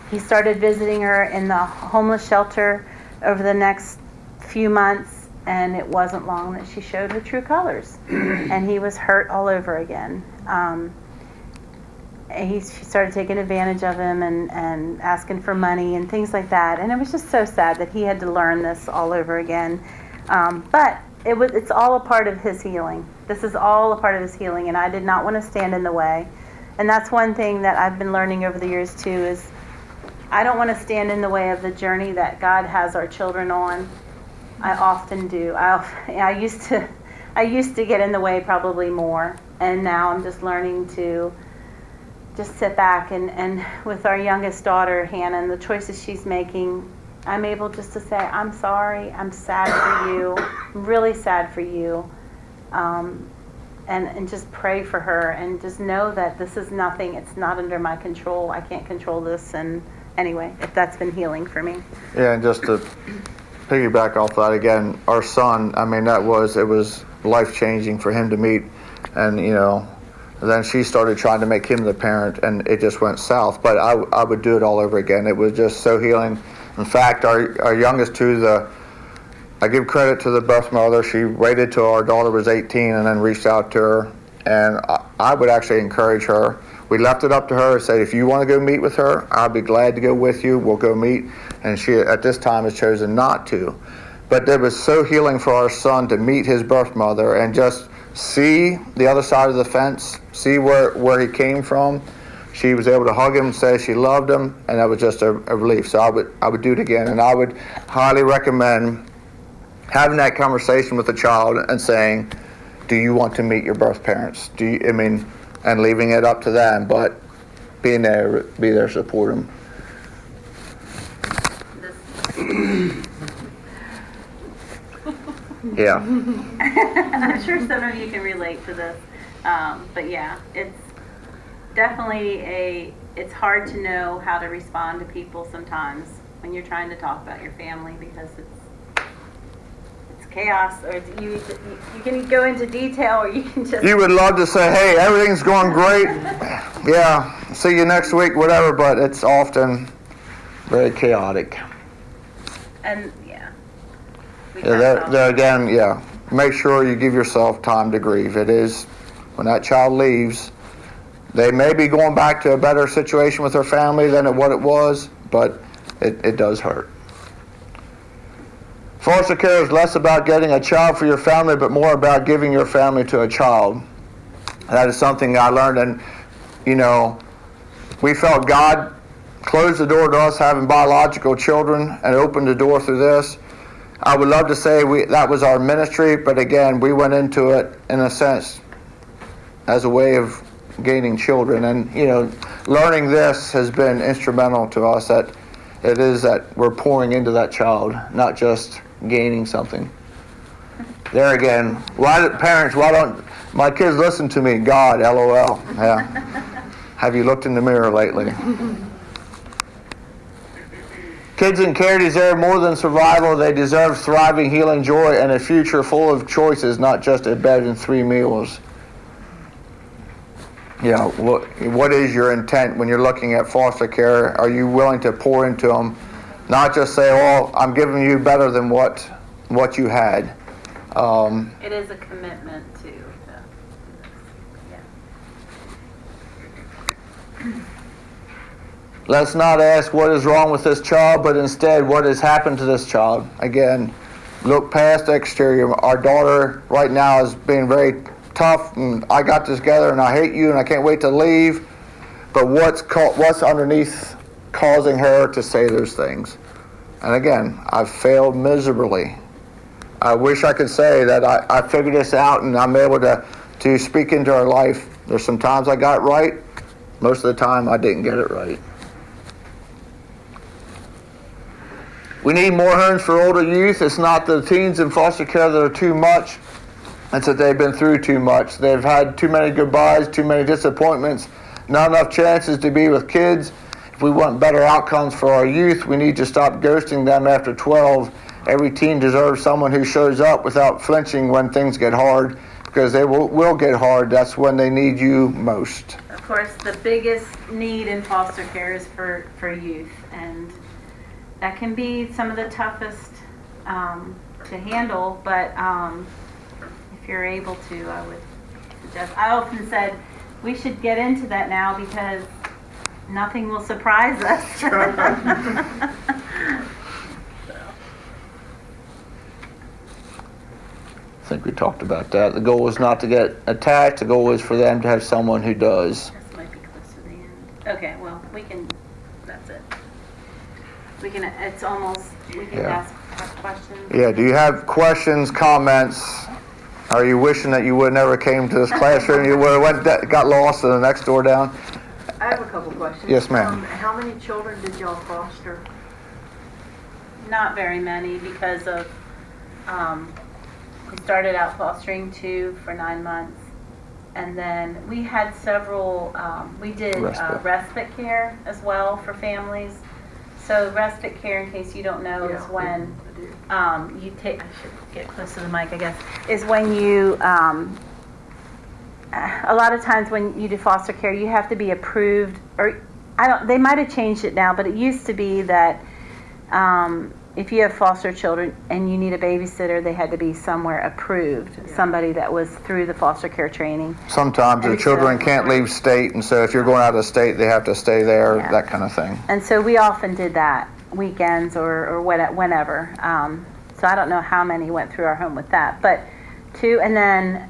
Speaker 2: He started visiting her in the homeless shelter over the next few months, and it wasn't long that she showed her true colors, and he was hurt all over again. She started taking advantage of him and asking for money and things like that, and it was just so sad that he had to learn this all over again. But it's all a part of his healing. This is all a part of his healing, and I did not want to stand in the way. And that's one thing that I've been learning over the years too, is I don't want to stand in the way of the journey that God has our children on. I often do. I used to get in the way probably more, and now I'm just learning to just sit back and with our youngest daughter, Hannah, and the choices she's making, I'm able just to say, I'm sorry, I'm sad for you, I'm really sad for you, and just pray for her, and just know that this is nothing, it's not under my control, I can't control this. And anyway, if that's been healing for me.
Speaker 1: Yeah, and just to piggyback off that again, our son, I mean, it was life-changing for him to meet, and then she started trying to make him the parent, and it just went south. But I would do it all over again. It was just so healing. In fact, our youngest two, I give credit to the birth mother. She waited till our daughter was 18 and then reached out to her. And I would actually encourage her. We left it up to her and said, if you want to go meet with her, I'll be glad to go with you. We'll go meet. And she, at this time, has chosen not to. But it was so healing for our son to meet his birth mother and just see the other side of the fence, see where he came from. She was able to hug him, say she loved him, and that was just a relief. So I would do it again, and I would highly recommend having that conversation with the child and saying, do you want to meet your birth parents? And leaving it up to them, but be there to support them. Yeah.
Speaker 2: I'm sure some of you can relate to this, but yeah, it's definitely it's hard to know how to respond to people sometimes when you're trying to talk about your family, because it's chaos, or you can go into detail, or you can just...
Speaker 1: You would love to say, hey, everything's going great, yeah, see you next week, whatever, but it's often very chaotic.
Speaker 2: And
Speaker 1: there again, yeah, make sure you give yourself time to grieve. It is, when that child leaves, they may be going back to a better situation with their family than what it was, but it does hurt. Foster care is less about getting a child for your family, but more about giving your family to a child. That is something I learned, and we felt God closed the door to us having biological children and opened the door through this. I would love to say that was our ministry, but again, we went into it, in a sense, as a way of gaining children. And, learning this has been instrumental to us, that it is that we're pouring into that child, not just gaining something. There again, parents, why don't my kids listen to me? God, LOL. Yeah. Have you looked in the mirror lately? Kids in care deserve more than survival. They deserve thriving, healing, joy, and a future full of choices, not just a bed and 3 meals. What is your intent when you're looking at foster care? Are you willing to pour into them? Not just say, oh, I'm giving you better than what you had.
Speaker 2: It is a commitment to.
Speaker 1: Let's not ask what is wrong with this child, but instead what has happened to this child. Again, look past the exterior. Our daughter right now is being very tough, and I got this together, and I hate you, and I can't wait to leave. But what's underneath causing her to say those things? And again, I've failed miserably. I wish I could say that I figured this out and I'm able to speak into her life. There's some times I got it right. Most of the time I didn't get it right. We need more homes for older youth. It's not the teens in foster care that are too much. It's that they've been through too much. They've had too many goodbyes, too many disappointments, not enough chances to be with kids. If we want better outcomes for our youth, we need to stop ghosting them after 12. Every teen deserves someone who shows up without flinching when things get hard, because they will get hard. That's when they need you most.
Speaker 2: Of course, the biggest need in foster care is for youth, and that can be some of the toughest to handle, but if you're able to, I would suggest. I often said we should get into that now because nothing will surprise us.
Speaker 1: I think we talked about that. The goal is not to get attached. The goal is for them to have someone who does.
Speaker 2: This might be close to the end. Okay, well, that's it. We can ask questions.
Speaker 1: Yeah, do you have questions, comments? Are you wishing that you would never came to this classroom? You would have got lost in the next door down?
Speaker 3: I have a couple questions.
Speaker 1: Yes, ma'am.
Speaker 3: How many children did y'all foster?
Speaker 2: Not very many because of, we started out fostering 2 for 9 months. And then we had several, we did respite care as well for families. So respite care, in case you don't know, is when you take, I should get close to the mic, I guess, is when you, a lot of times when you do foster care, you have to be approved, or they might have changed it now, but it used to be that if you have foster children and you need a babysitter, they had to be somewhere approved, somebody that was through the foster care training.
Speaker 1: Sometimes the children can't leave state, and so if you're going out of state, they have to stay there, that kind of thing.
Speaker 2: And so we often did that, weekends or whenever. So I don't know how many went through our home with that, but 2, and then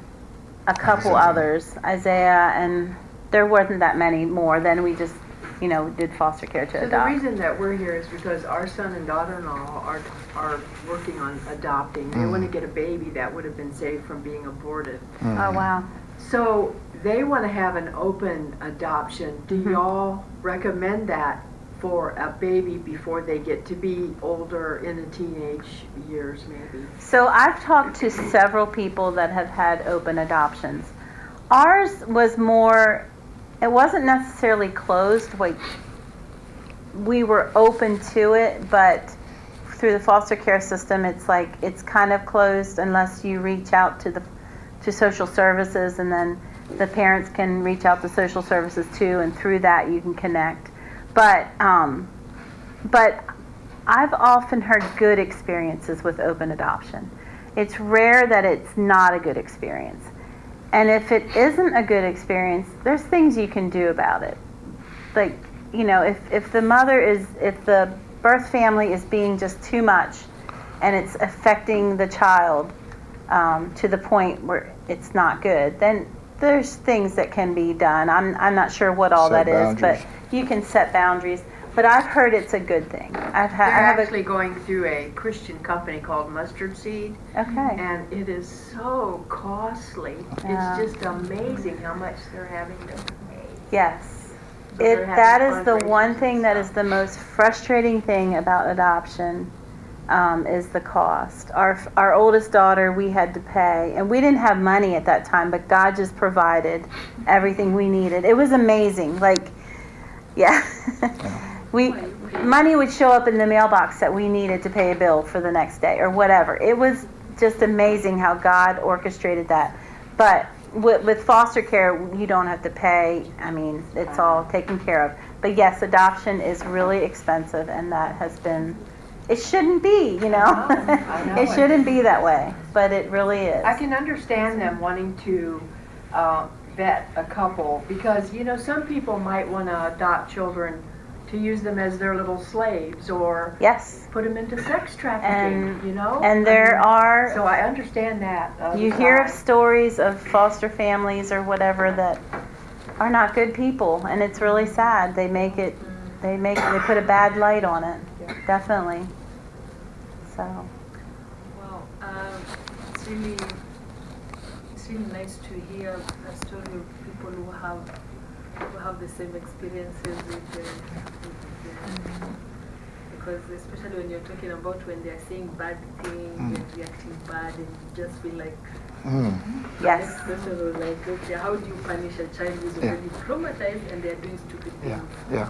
Speaker 2: a couple others, Isaiah, and there wasn't that many more. Then we just, did foster care to adopt.
Speaker 3: The reason that we're here is because our son and daughter-in-law are working on adopting. They want to get a baby that would have been saved from being aborted.
Speaker 2: Oh, wow.
Speaker 3: So they want to have an open adoption. Do y'all recommend that for a baby before they get to be older in the teenage years, maybe?
Speaker 2: So I've talked to several people that have had open adoptions. Ours was more, it wasn't necessarily closed. We were open to it, but through the foster care system, it's kind of closed unless you reach out to social services, and then the parents can reach out to social services too, and through that you can connect. But I've often heard good experiences with open adoption. It's rare that it's not a good experience. And if it isn't a good experience, there's things you can do about it. Like, if the birth family is being just too much and it's affecting the child to the point where it's not good, then there's things that can be done. I'm not sure what all that is, but you can set boundaries. But I've heard it's a good thing.
Speaker 3: They're actually going through a Christian company called Mustard Seed.
Speaker 2: Okay.
Speaker 3: And it is so costly. It's just amazing how much they're having to pay.
Speaker 2: Yes.
Speaker 3: So
Speaker 2: That is the one thing that is the most frustrating thing about adoption, is the cost. Our oldest daughter, we had to pay, and we didn't have money at that time, but God just provided everything we needed. It was amazing. Money would show up in the mailbox that we needed to pay a bill for the next day or whatever. It was just amazing how God orchestrated that. But with foster care, you don't have to pay. I mean, it's all taken care of. But yes, adoption is really expensive, and that has been it shouldn't be, you know.
Speaker 3: I know
Speaker 2: It shouldn't be that way, but it really is.
Speaker 3: I can understand them wanting to vet a couple because, you know, some people might want to adopt children to use them as their little slaves or
Speaker 2: Yes.
Speaker 3: put them into sex trafficking, you know?
Speaker 2: And there are,
Speaker 3: So I understand that.
Speaker 2: you hear of stories of foster families or whatever that are not good people, and it's really sad. They put a bad light on it.
Speaker 3: Yeah.
Speaker 2: Definitely. So.
Speaker 4: Wow, it's really nice to hear a story of people who have the same experiences because especially when you're talking about when they're saying bad things and reacting bad, and you just feel like
Speaker 2: Yes.
Speaker 4: next person was like, okay, how do you punish a child who's already traumatized and they're doing stupid things?
Speaker 1: Yeah.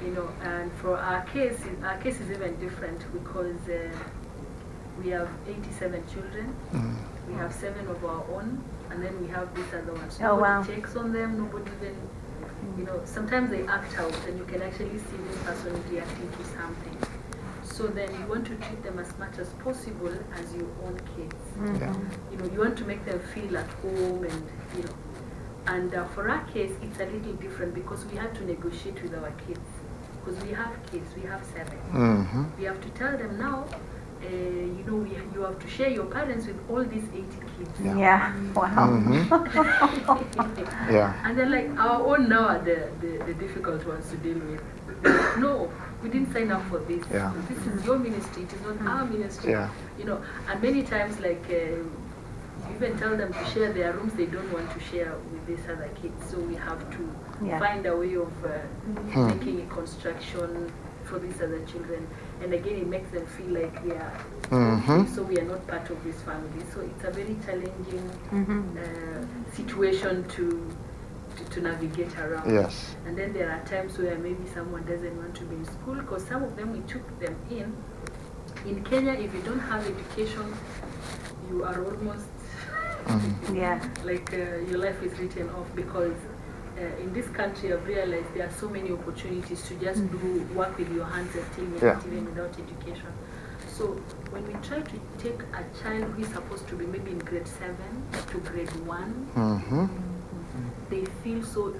Speaker 4: You know, and for our case is even different because we have 87 children. We have 7 of our own, and then we have these other ones.
Speaker 2: Oh, wow.
Speaker 4: Nobody checks on them, nobody even, you know, sometimes they act out and you can actually see this person reacting to something. So then you want to treat them as much as possible as your own kids.
Speaker 1: Yeah.
Speaker 4: You know, you want to make them feel at home and, you know. And for our case, it's a little different because we have to negotiate with our kids. Because we have kids, we have 7. We have to tell them now, you know, you have to share your parents with all these 80 kids.
Speaker 2: Yeah. Wow.
Speaker 1: Yeah.
Speaker 4: And they're like, our own now are the difficult ones to deal with. Like, no, we didn't sign up for this.
Speaker 1: Yeah.
Speaker 4: This is your ministry, it is not our ministry.
Speaker 1: Yeah.
Speaker 4: You know, and many times, like, you even tell them to share their rooms, they don't want to share with these other kids. So we have to find a way of making a construction for these other children. And again, it makes them feel like we are, so we are not part of this family. So it's a very challenging situation to navigate around.
Speaker 1: Yes.
Speaker 4: And then there are times where maybe someone doesn't want to be in school because some of them we took them in. In Kenya, if you don't have education, you are almost like your life is written off because in this country I've realized there are so many opportunities to just do work with your hands until you're not even without education. So when we try to take a child who is supposed to be maybe in grade 7 to grade 1, they feel so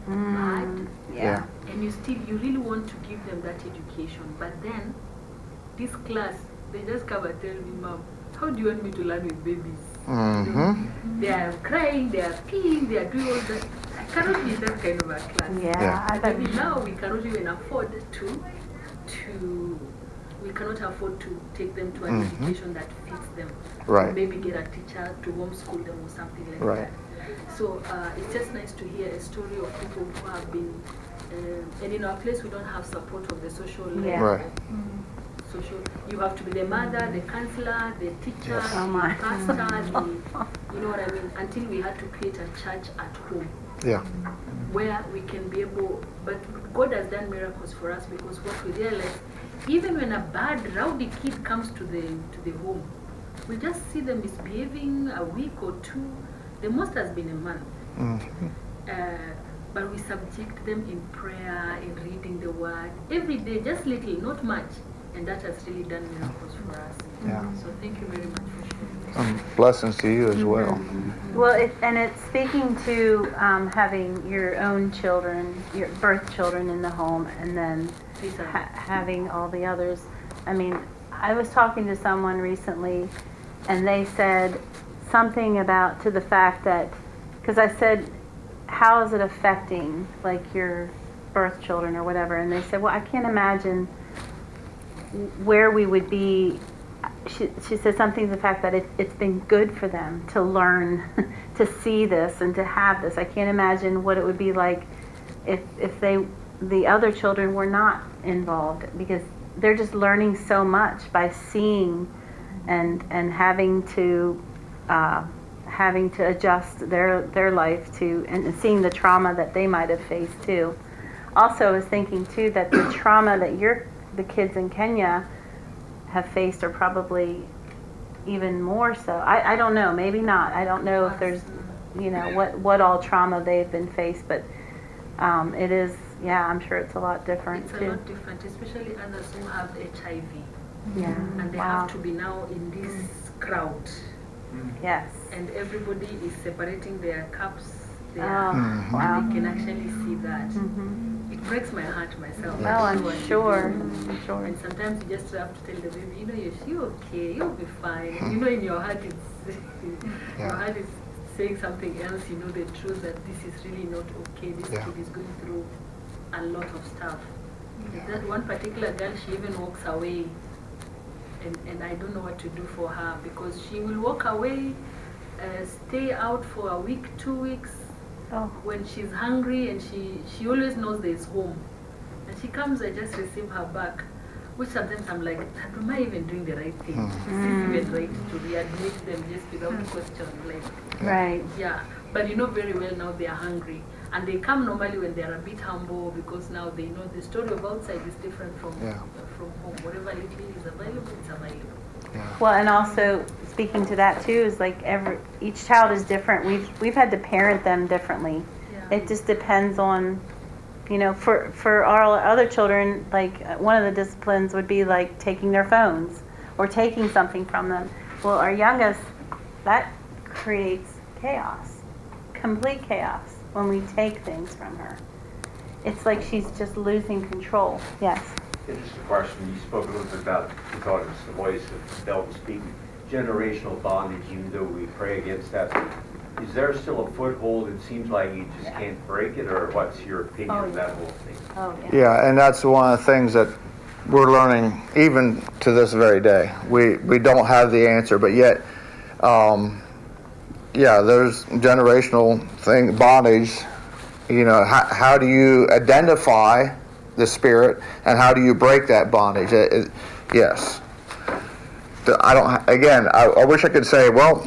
Speaker 4: bad.
Speaker 2: Yeah.
Speaker 4: And you really want to give them that education. But then this class, they just come and tell me, Mom, how do you want me to learn with babies? They are crying, they are peeing, they are doing all that. I cannot be that kind of a class.
Speaker 2: Yeah.
Speaker 4: Maybe now we cannot even afford we cannot afford to take them to an education that fits them.
Speaker 1: Right.
Speaker 4: Maybe get a teacher to homeschool them or something like that. So it's just nice to hear a story of people who have been, and in our place we don't have support of the social level.
Speaker 1: Right.
Speaker 4: Social, you have to be the mother, the counselor, the teacher,
Speaker 2: Oh my.
Speaker 4: the pastor, you know what I mean? Until we had to create a church at home.
Speaker 1: Yeah.
Speaker 4: Where we can be able, but God has done miracles for us because what we realize, even when a bad, rowdy kid comes to the home, we just see them misbehaving a week or 2. The most has been a month. But we subject them in prayer, in reading the word, every day, just little, not much. And that has really done miracles for us.
Speaker 1: Yeah.
Speaker 4: So thank you very much for sharing.
Speaker 1: Blessings to you as well.
Speaker 2: Well, it's speaking to having your own children, your birth children in the home, and then having all the others. I mean, I was talking to someone recently, and they said something about to the fact that, because I said, how is it affecting like your birth children or whatever? And they said, well, I can't imagine where we would be. She said something to the fact that it's been good for them to learn, to see this and to have this. I can't imagine what it would be like if the other children were not involved, because they're just learning so much by seeing and having to adjust their life to, and seeing the trauma that they might have faced too. Also, I was thinking too that the trauma that the kids in Kenya have faced are probably even more so. I don't know, maybe not. I don't know if there's, what all trauma they've been faced, but it is, I'm sure it's a lot different
Speaker 4: It's
Speaker 2: too.
Speaker 4: a lot different, especially others who have HIV.
Speaker 2: Yeah.
Speaker 4: And they
Speaker 2: Wow.
Speaker 4: have to be now in this crowd.
Speaker 2: Yes.
Speaker 4: And everybody is separating their cups there.
Speaker 2: Oh, wow.
Speaker 4: And they can actually see that.
Speaker 2: Mm-hmm.
Speaker 4: It breaks my heart myself.
Speaker 2: Oh, I'm sure. Sure.
Speaker 4: And sometimes you just have to tell the baby, you're okay, you'll be fine. And in your heart it's your heart is saying something else, the truth that this is really not okay. This kid is going through a lot of stuff. That one particular girl, she even walks away. And I don't know what to do for her, because she will walk away, stay out for a week, 2 weeks, when she's hungry, and she always knows there's home. And she comes, I just receive her back, which sometimes I'm like, am I even doing the right thing? Is this even right to readmit them just without question? Like,
Speaker 2: Right.
Speaker 4: yeah, but you know very well now they are hungry. And they come normally when they are a bit humble, because now they know the story of outside is different from home. Whatever little is available, it's available.
Speaker 2: Well, and also speaking to that too is like each child is different. We've had to parent them differently.
Speaker 4: Yeah.
Speaker 2: It just depends on, for our other children, like one of the disciplines would be like taking their phones or taking something from them. Well, our youngest, that creates chaos, complete chaos when we take things from her. It's like she's just losing control. Yes.
Speaker 5: Just a question. You spoke a little bit about, you thought it was the voice of Delta speaking, generational bondage, even though we pray against that. Is there still a foothold? It seems like you just can't break it, or what's your opinion of that whole thing?
Speaker 2: Oh, yeah.
Speaker 1: Yeah, and that's one of the things that we're learning even to this very day. We don't have the answer, but yet, there's generational bondage. How do you identify the spirit, and how do you break that bondage? Yes. I wish I could say, well,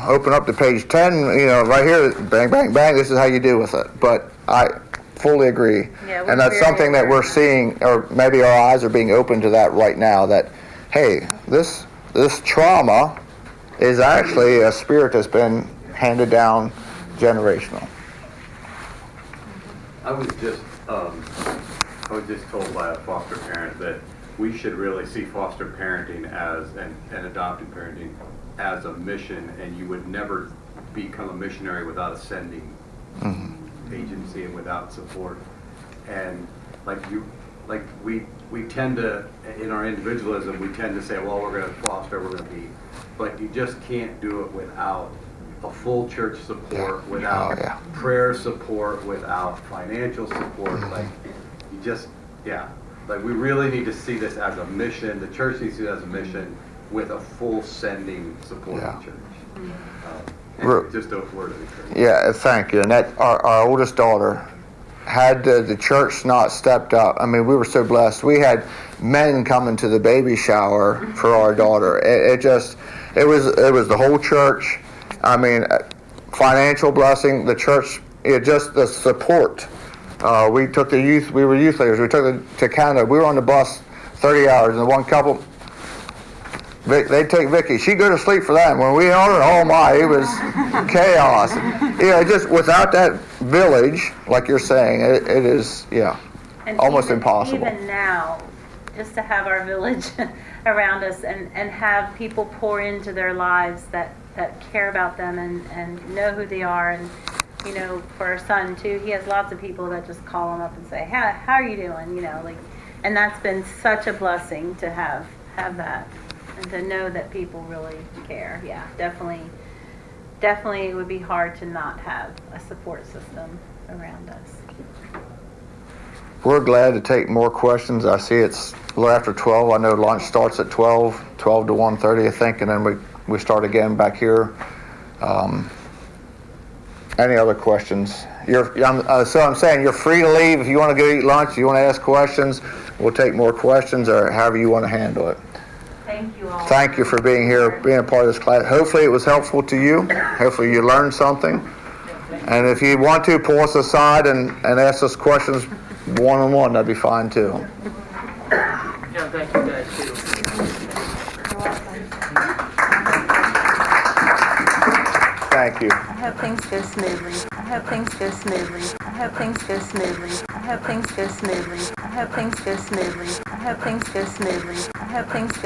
Speaker 1: open up to page 10, right here, bang, bang, bang, this is how you deal with it. But I fully agree.
Speaker 2: Yeah,
Speaker 1: and that's something that we're seeing, or maybe our eyes are being opened to that right now, that, hey, this trauma is actually a spirit that's been handed down generational.
Speaker 6: I was just told by a foster parent that we should really see foster parenting as and adopted parenting as a mission, and you would never become a missionary without a sending agency and without support. And we tend to, in our individualism, we tend to say, well, we're going to foster, we're going to be, but you just can't do it without a full church support, without prayer support, without financial support. We really need to see this as a mission. The church needs to see it as a mission with a full sending support of the church. Just a word of encouragement.
Speaker 1: Yeah, thank you. And that our oldest daughter, had the church not stepped up, I mean, we were so blessed. We had men coming to the baby shower for our daughter. It was the whole church. I mean, financial blessing, the church, just the support. We took the youth, we were youth leaders, we took it to Canada. We were on the bus 30 hours, and the one couple, they'd take Vicky. She'd go to sleep for that. When we on her, oh my, it was chaos. Just without that village, like you're saying, it is,
Speaker 2: And
Speaker 1: almost impossible.
Speaker 2: Even now, just to have our village around us and have people pour into their lives that care about them and know who they are. And for our son too, he has lots of people that just call him up and say, how are you doing? And that's been such a blessing to have that and to know that people really care. Yeah, definitely it would be hard to not have a support system around us.
Speaker 1: We're glad to take more questions. I see it's a little after 12. I know lunch starts at 12 to 1:30, I think, and then we start again back here. Any other questions? So I'm saying you're free to leave if you want to go eat lunch. You want to ask questions, we'll take more questions, or however you want to handle it.
Speaker 2: Thank you all.
Speaker 1: Thank you for being here, being a part of this class. Hopefully it was helpful to you. Hopefully you learned something. And if you want to, pull us aside and ask us questions one-on-one, that'd be fine too.
Speaker 7: Yeah, thank you guys too.
Speaker 1: Thank you.
Speaker 2: I hope things go smoothly. I hope things go smoothly. I hope things go smoothly. I hope things go smoothly. I hope things go smoothly. I hope things go smoothly. I hope things go